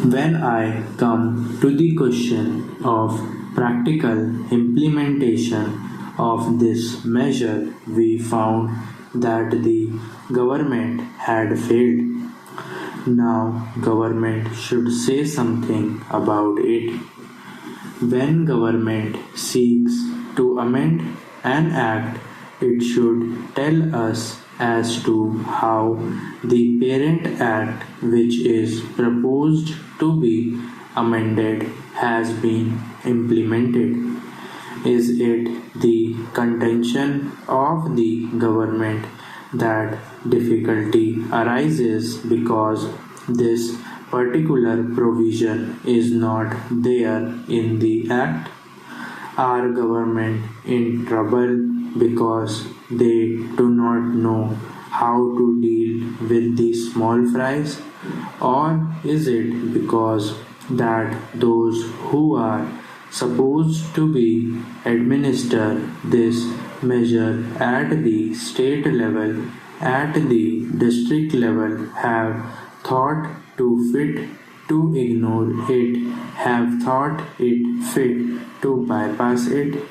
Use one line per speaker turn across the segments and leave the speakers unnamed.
When I come to the question of practical implementation of this measure, we found that the government had failed. Now government should say something about it. When government seeks to amend an act, it should tell us as to how the parent act which is proposed to be amended has been implemented. Is it the contention of the government that difficulty arises because this particular provision is not there in the Act? Are government in trouble because they do not know how to deal with the small fries? Or is it because that those who are supposed to be administer this measure at the state level, at the district level, have thought to fit to ignore it, have thought it fit to bypass it?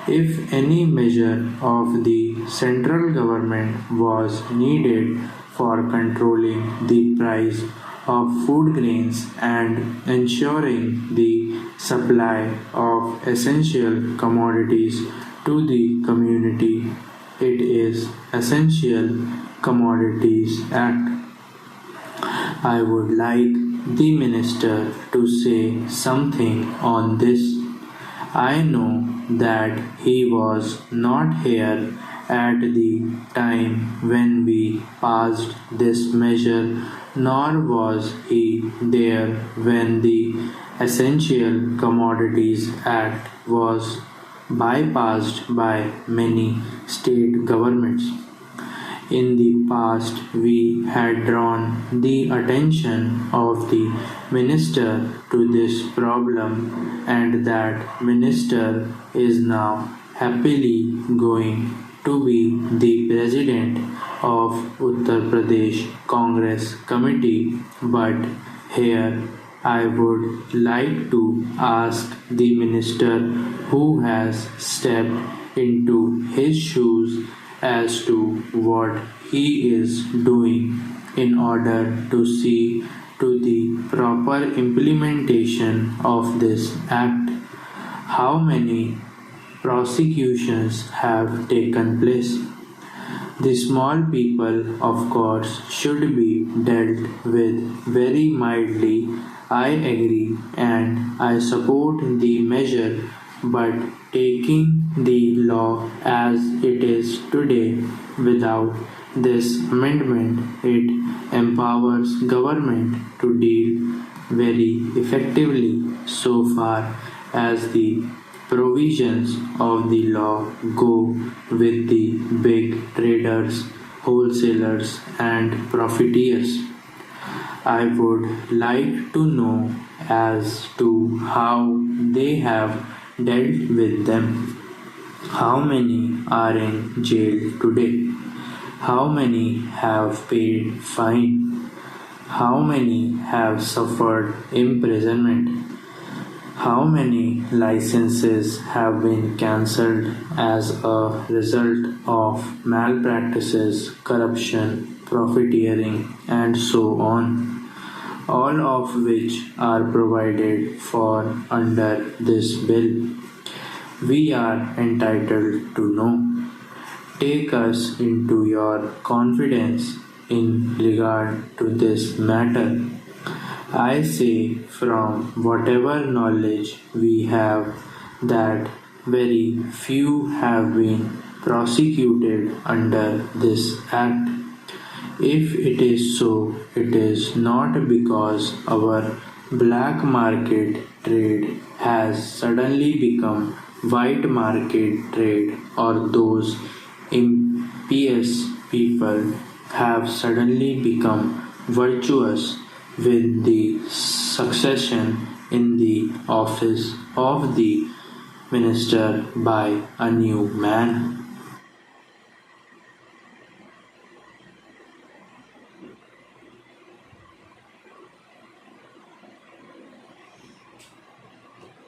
If any measure of the central government was needed for controlling the price of food grains and ensuring the supply of essential commodities to the community, it is Essential Commodities Act. I would like the minister to say something on this. I know that he was not here at the time when we passed this measure, nor was he there when the Essential Commodities Act was bypassed by many state governments. In the past, we had drawn the attention of the minister to this problem, and that minister is now happily going to be the president of Uttar Pradesh Congress Committee. But here I would like to ask the minister who has stepped into his shoes as to what he is doing in order to see to the proper implementation of this act. How many prosecutions have taken place? The small people, of course, should be dealt with very mildly. I agree and I support the measure, but taking the law as it is today without this amendment, it empowers government to deal very effectively so far as the provisions of the law go with the big traders, wholesalers, and profiteers. I would like to know as to how they have dealt with them. How many are in jail today? How many have paid fine? How many have suffered imprisonment? How many licenses have been cancelled as a result of malpractices, corruption, profiteering, and so on, all of which are provided for under this bill? We are entitled to know. Take us into your confidence in regard to this matter. I say from whatever knowledge we have that very few have been prosecuted under this act. If it is so, it is not because our black market trade has suddenly become white market trade, or those impious people have suddenly become virtuous with the succession in the office of the minister by a new man.